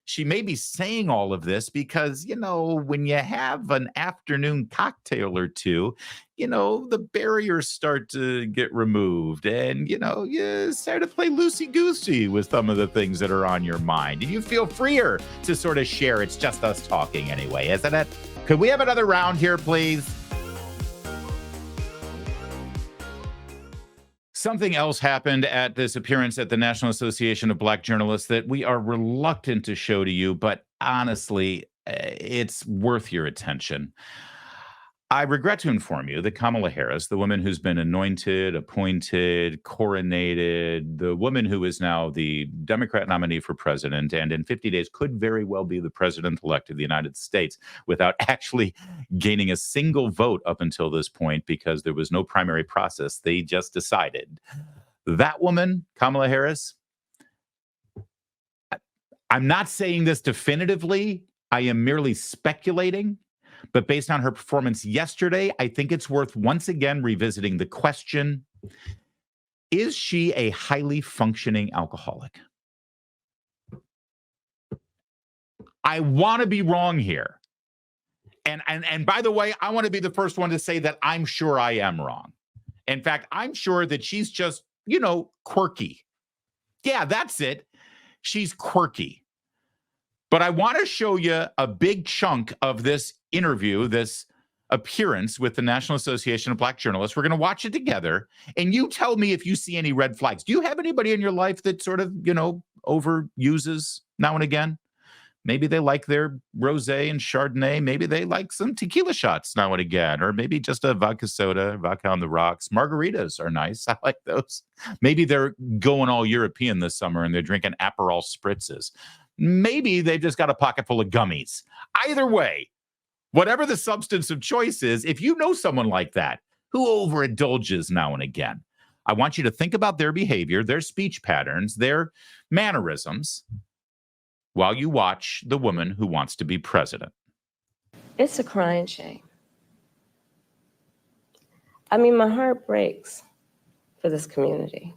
she may be saying all of this because, when you have an afternoon cocktail or two, the barriers start to get removed and, you start to play loosey-goosey with some of the things that are on your mind. And you feel freer to sort of share. It's just us talking anyway, isn't it? Could we have another round here, please? Something else happened at this appearance at the National Association of Black Journalists that we are reluctant to show to you, but honestly, it's worth your attention. I regret to inform you that Kamala Harris, the woman who's been anointed, appointed, coronated, the woman who is now the Democrat nominee for president, and in 50 days could very well be the president-elect of the United States without actually gaining a single vote up until this point because there was no primary process. They just decided. That woman, Kamala Harris, I'm not saying this definitively. I am merely speculating. But based on her performance yesterday, I think it's worth once again revisiting the question, is she a highly functioning alcoholic? I want to be wrong here. And by the way, I want to be the first one to say that I'm sure I am wrong. In fact, I'm sure that she's just, quirky. Yeah, that's it. She's quirky. But I want to show you a big chunk of this interview, this appearance with the National Association of Black Journalists. We're going to watch it together, and you tell me if you see any red flags. Do you have anybody in your life that sort of, overuses now and again? Maybe they like their rosé and Chardonnay. Maybe they like some tequila shots now and again, or maybe just a vodka soda, vodka on the rocks. Margaritas are nice. I like those. Maybe they're going all European this summer and they're drinking Aperol spritzes. Maybe they've just got a pocket full of gummies. Either way, whatever the substance of choice is, if you know someone like that who overindulges now and again, I want you to think about their behavior, their speech patterns, their mannerisms while you watch the woman who wants to be president. It's a crying shame. I mean, my heart breaks for this community.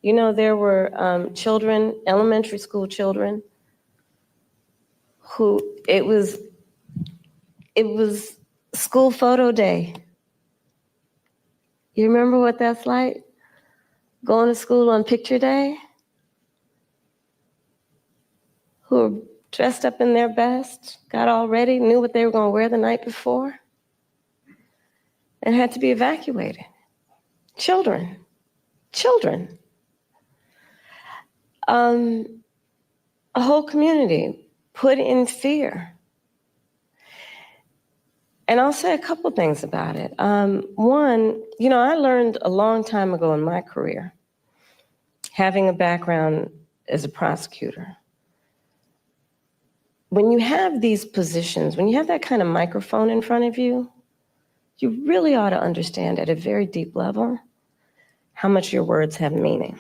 There were children, elementary school children, who it was school photo day. You remember what that's like? Going to school on picture day? Who were dressed up in their best, got all ready, knew what they were going to wear the night before, and had to be evacuated. Children. A whole community put in fear. And I'll say a couple things about it. One, I learned a long time ago in my career, having a background as a prosecutor, when you have these positions, when you have that kind of microphone in front of you, you really ought to understand at a very deep level how much your words have meaning.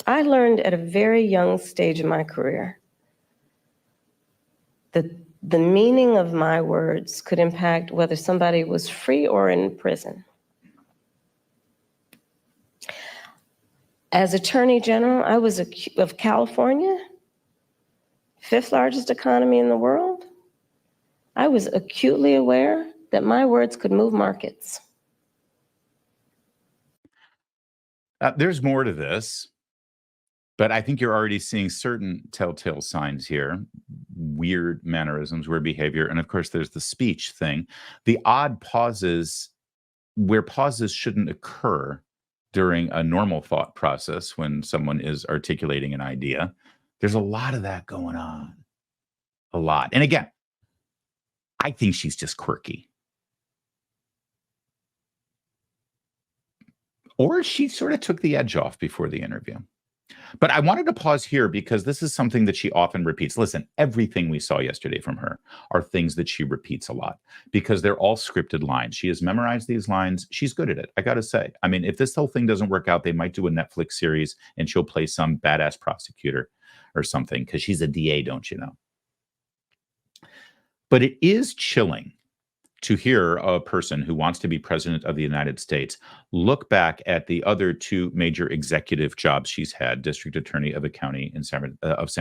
I learned at a very young stage in my career that the meaning of my words could impact whether somebody was free or in prison. As Attorney General, I was of California, fifth largest economy in the world. I was acutely aware that my words could move markets. There's more to this, but I think you're already seeing certain telltale signs here, weird mannerisms, weird behavior, and of course there's the speech thing. The odd pauses where pauses shouldn't occur during a normal thought process when someone is articulating an idea. There's a lot of that going on. A lot. And again, I think she's just quirky. Or she sort of took the edge off before the interview. But I wanted to pause here because this is something that she often repeats. Listen, everything we saw yesterday from her are things that she repeats a lot because they're all scripted lines. She has memorized these lines. She's good at it, I got to say. I mean, if this whole thing doesn't work out, they might do a Netflix series and she'll play some badass prosecutor or something because she's a DA, don't you know? But it is chilling to hear a person who wants to be president of the United States look back at the other two major executive jobs she's had, district attorney of a county in San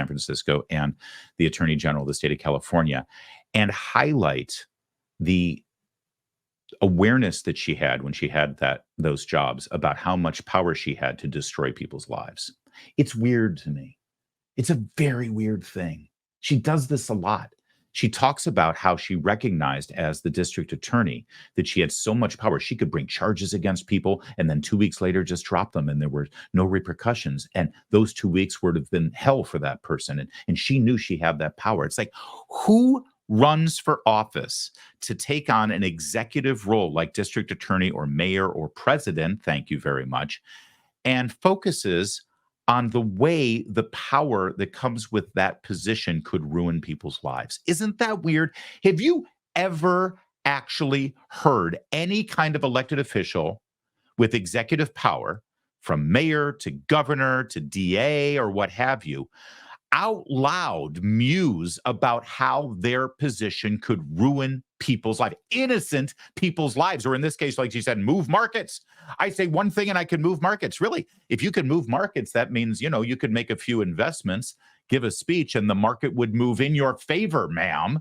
Francisco and the attorney general of the state of California, and highlight the awareness that she had when she had those jobs about how much power she had to destroy people's lives. It's weird to me. It's a very weird thing. She does this a lot. She talks about how she recognized as the district attorney that she had so much power. She could bring charges against people and then 2 weeks later just drop them and there were no repercussions. And those 2 weeks would have been hell for that person. And she knew she had that power. It's like, who runs for office to take on an executive role like district attorney or mayor or president, thank you very much, and focuses on the way the power that comes with that position could ruin people's lives? Isn't that weird? Have you ever actually heard any kind of elected official with executive power, from mayor to governor to DA or what have you, out loud muse about how their position could ruin people's lives, innocent people's lives, or in this case, like she said, move markets? I say one thing and I can move markets. Really, if you can move markets, that means, you could make a few investments, give a speech, and the market would move in your favor, ma'am.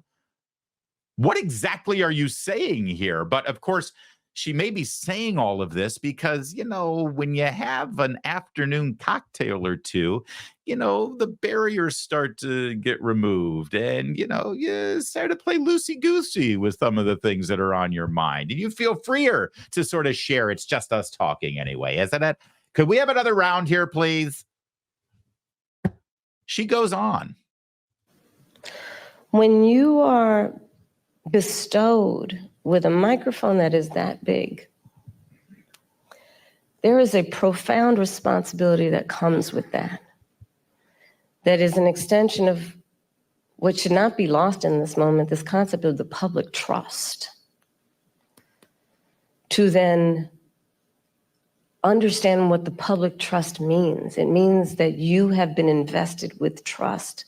What exactly are you saying here? But of course, she may be saying all of this because, when you have an afternoon cocktail or two, the barriers start to get removed and, you start to play loosey-goosey with some of the things that are on your mind. And you feel freer to sort of share. It's just us talking anyway, isn't it? Could we have another round here, please? She goes on. When you are bestowed with a microphone that is that big, there is a profound responsibility that comes with that. That is an extension of what should not be lost in this moment, this concept of the public trust. To then understand what the public trust means. It means that you have been invested with trust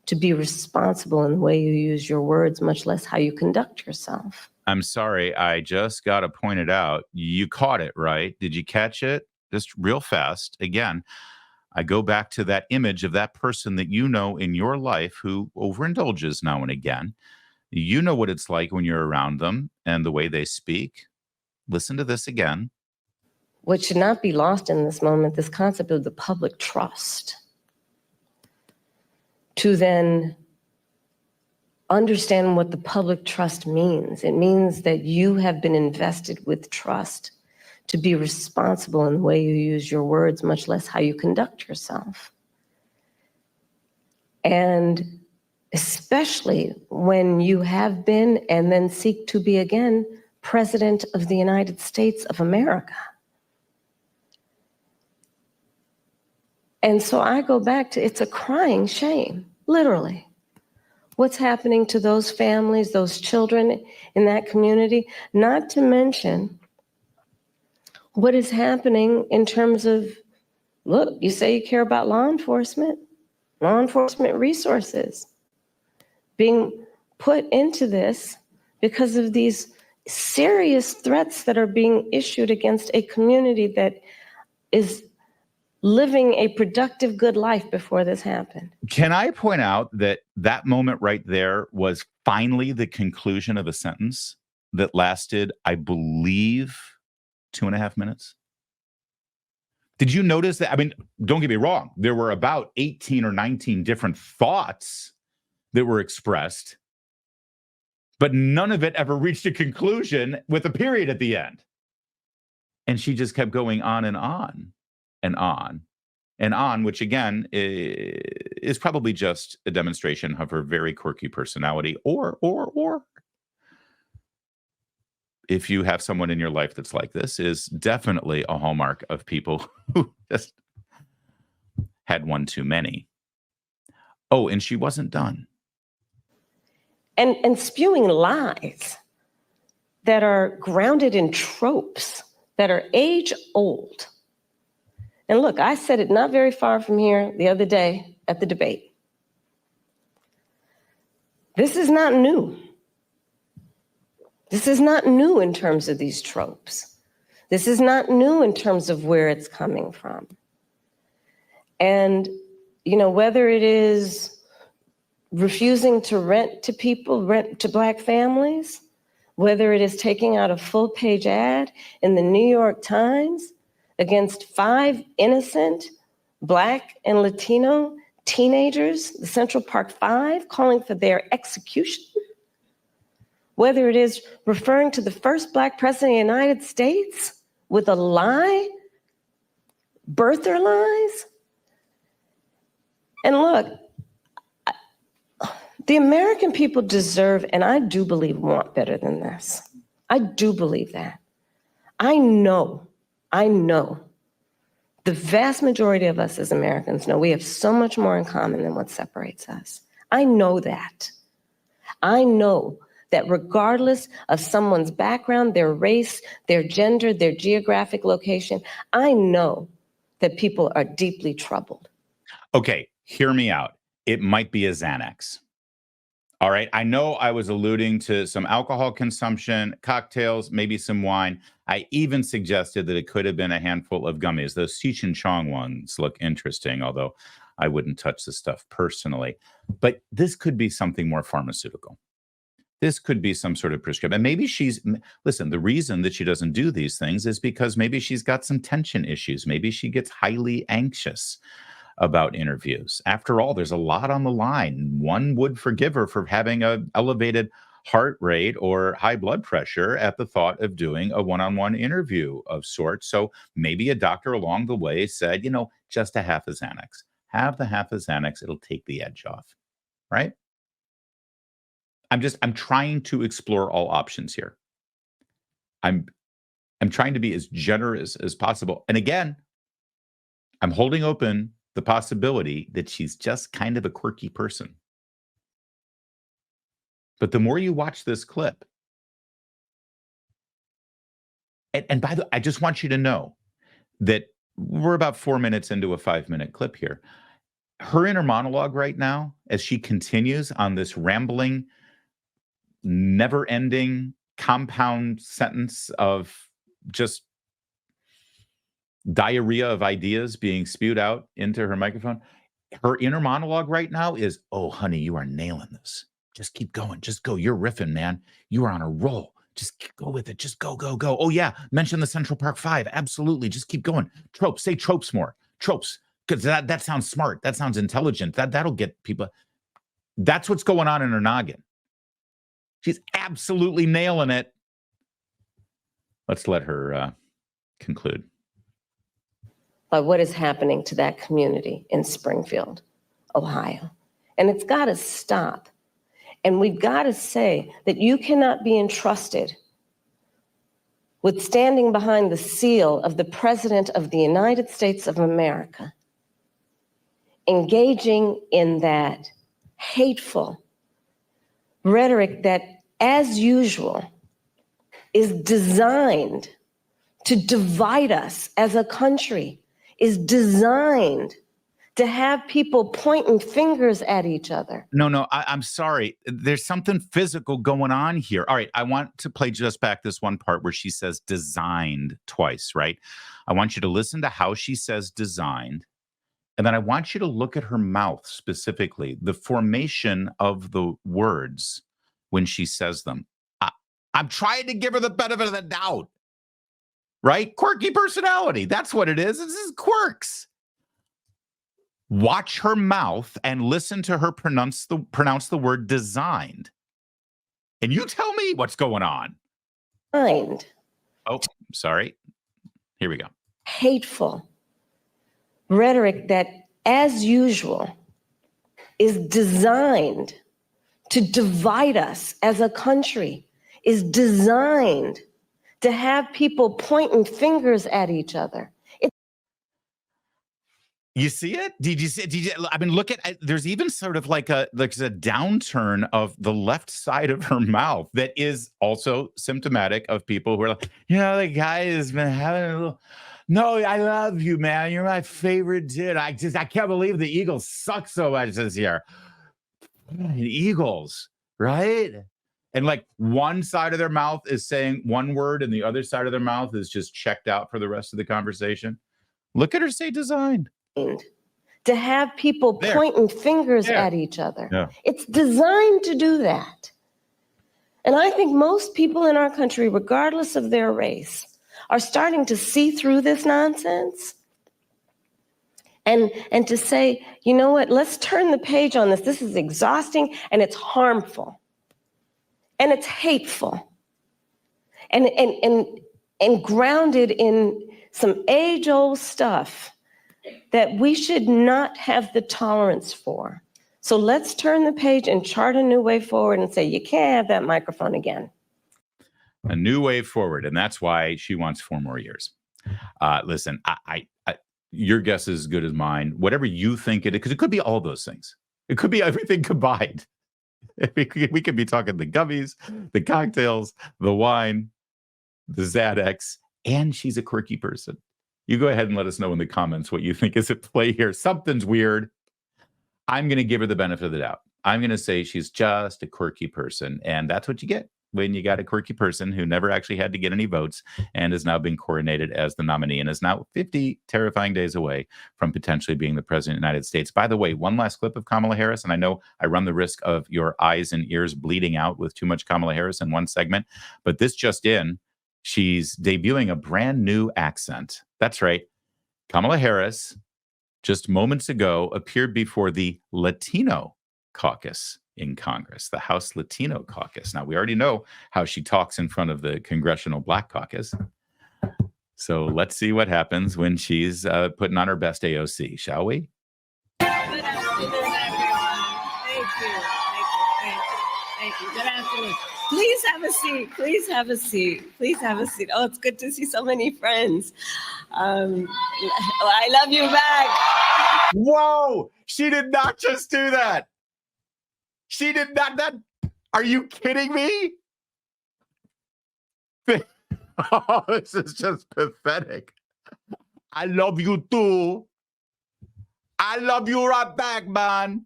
to be responsible in the way you use your words, much less how you conduct yourself. I'm sorry, I just got to point it out. You caught it, right? Did you catch it? Just real fast. Again, I go back to that image of that person that you know in your life who overindulges now and again. You know what it's like when you're around them and the way they speak. Listen to this again. What should not be lost in this moment, this concept of the public trust. To then understand what the public trust means. It means that you have been invested with trust to be responsible in the way you use your words, much less how you conduct yourself. And especially when you have been and then seek to be again President of the United States of America. And so I go back to, it's a crying shame, literally. What's happening to those families, those children in that community, not to mention what is happening in terms of, look, you say you care about law enforcement resources being put into this because of these serious threats that are being issued against a community that is living a productive, good life before this happened. Can I point out that that moment right there was finally the conclusion of a sentence that lasted, I believe, 2.5 minutes? Did you notice that? I mean, don't get me wrong. There were about 18 or 19 different thoughts that were expressed, but none of it ever reached a conclusion with a period at the end. And she just kept going on and on. And on and on, which again is probably just a demonstration of her very quirky personality, or if you have someone in your life that's like this, is definitely a hallmark of people who just had one too many. Oh, and she wasn't done. And spewing lies that are grounded in tropes that are age old. And look, I said it not very far from here the other day at the debate. This is not new. This is not new in terms of these tropes. This is not new in terms of where it's coming from. And, you know, whether it is refusing to rent to people, rent to Black families, whether it is taking out a full-page ad in the New York Times against 5 innocent Black and Latino teenagers, the Central Park Five, calling for their execution, whether it is referring to the first Black president of the United States with a lie, birther lies. And look, the American people deserve, and I do believe want better than this. I do believe that. I know the vast majority of us as Americans know we have so much more in common than what separates us. I know that. I know that regardless of someone's background, their race, their gender, their geographic location, I know that people are deeply troubled. Okay, hear me out. It might be a Xanax. All right. I know I was alluding to some alcohol consumption, cocktails, maybe some wine. I even suggested that it could have been a handful of gummies. Those Cheech and Chong ones look interesting, although I wouldn't touch the stuff personally. But this could be something more pharmaceutical. This could be some sort of prescription. And maybe listen, the reason that she doesn't do these things is because maybe she's got some tension issues. Maybe she gets highly anxious about interviews. After all, there's a lot on the line. One would forgive her for having an elevated heart rate or high blood pressure at the thought of doing a one-on-one interview of sorts. So maybe a doctor along the way said, you know, just a half a Xanax. Have the half a Xanax, it'll take the edge off, right? I'm trying to explore all options here. I'm trying to be as generous as possible. And again, I'm holding open the possibility that she's just kind of a quirky person. But the more you watch this clip, and by the way, I just want you to know that we're about 4 minutes into a 5-minute clip here. Her inner monologue right now, as she continues on this rambling, never-ending compound sentence of just diarrhea of ideas being spewed out into her microphone. Her inner monologue right now is, oh, honey, you are nailing this. Just keep going. Just go. You're riffing, man. You are on a roll. Just go with it. Just go, go, go. Oh, yeah. Mention the Central Park Five. Absolutely. Just keep going. Tropes. Say tropes more. Tropes. Because that sounds smart. That sounds intelligent. That'll get people. That's what's going on in her noggin. She's absolutely nailing it. Let's let her conclude. By what is happening to that community in Springfield, Ohio. And it's got to stop. And we've got to say that you cannot be entrusted with standing behind the seal of the President of the United States of America, engaging in that hateful rhetoric that, as usual, is designed to divide us as a country, is designed to have people pointing fingers at each other. No, I'm sorry. There's something physical going on here. All right, I want to play just back this one part where she says designed twice, right? I want you to listen to how she says designed, and then I want you to look at her mouth specifically, the formation of the words when she says them. I'm trying to give her the benefit of the doubt. Right? Quirky personality. That's what it is. This is quirks. Watch her mouth and listen to her pronounce the word designed. And you tell me what's going on. Mind. Oh, sorry. Here we go. Hateful rhetoric that, as usual, is designed to divide us as a country, is designed to have people pointing fingers at each other. You see it? Did you see? I mean, look at. There's even sort of like a downturn of the left side of her mouth that is also symptomatic of people who are like, you know, the guy has been having a little. No, I love you, man. You're my favorite dude. I can't believe the Eagles suck so much this year. The Eagles, right? And like one side of their mouth is saying one word and the other side of their mouth is just checked out for the rest of the conversation. Look at her say designed. To have people There. pointing fingers There. at each other. Yeah. It's designed to do that. And I think most people in our country, regardless of their race, are starting to see through this nonsense and to say, you know what, let's turn the page on this. This is exhausting and it's harmful and it's hateful and grounded in some age-old stuff that we should not have the tolerance for. So let's turn the page and chart a new way forward and say, you can't have that microphone again. A new way forward. And that's why she wants 4 more years. Listen, I your guess is as good as mine. Whatever you think it is, because it could be all those things. It could be everything combined. We could be talking the gummies, the cocktails, the wine, the Xanax, and she's a quirky person. You go ahead and let us know in the comments what you think is at play here. Something's weird. I'm going to give her the benefit of the doubt. I'm going to say she's just a quirky person. And that's what you get when you got a quirky person who never actually had to get any votes and has now been coronated as the nominee and is now 50 terrifying days away from potentially being the president of the United States. By the way, one last clip of Kamala Harris, and I know I run the risk of your eyes and ears bleeding out with too much Kamala Harris in one segment, but this just in, she's debuting a brand new accent. That's right. Kamala Harris just moments ago appeared before the Latino caucus in Congress, the House Latino caucus. Now, we already know how she talks in front of the Congressional Black Caucus. So let's see what happens when she's putting on her best AOC, shall we? Good afternoon, everyone. Thank you. Good afternoon. Please have a seat. Please have a seat. Please have a seat. Oh, it's good to see so many friends. I love you back. Whoa! She did not just do that. She did not. That. Are you kidding me? Oh, this is just pathetic. I love you too. I love you right back, man.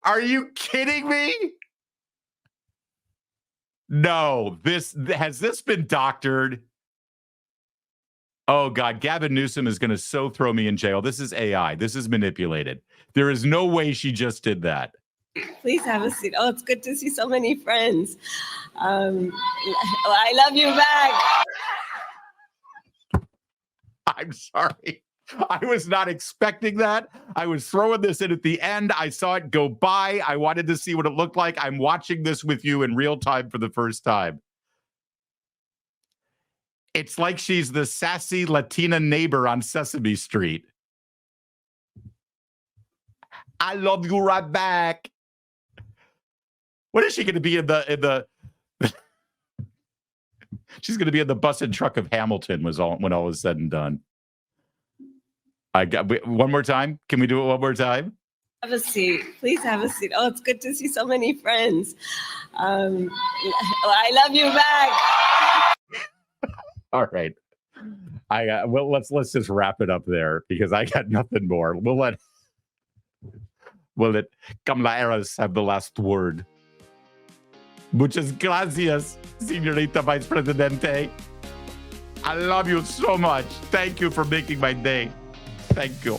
Are you kidding me? No, has this been doctored? Oh God, Gavin Newsom is going to so throw me in jail. This is AI. This is manipulated. There is no way she just did that. Please have a seat. Oh, it's good to see so many friends. I love you back. I'm sorry. I was not expecting that. I was throwing this in at the end. I saw it go by. I wanted to see what it looked like. I'm watching this with you in real time for the first time. It's like she's the sassy Latina neighbor on Sesame Street. I love you right back. What is she going to be in the She's going to be in the bus and truck of Hamilton when all is said and done. One more time. Can we do it one more time? Have a seat. Please have a seat. Oh, it's good to see so many friends. I love you back. All right. Well, let's just wrap it up there because I got nothing more. We'll let Kamala Harris have the last word. Muchas gracias, señorita Vice Presidente. I love you so much. Thank you for making my day. Thank you.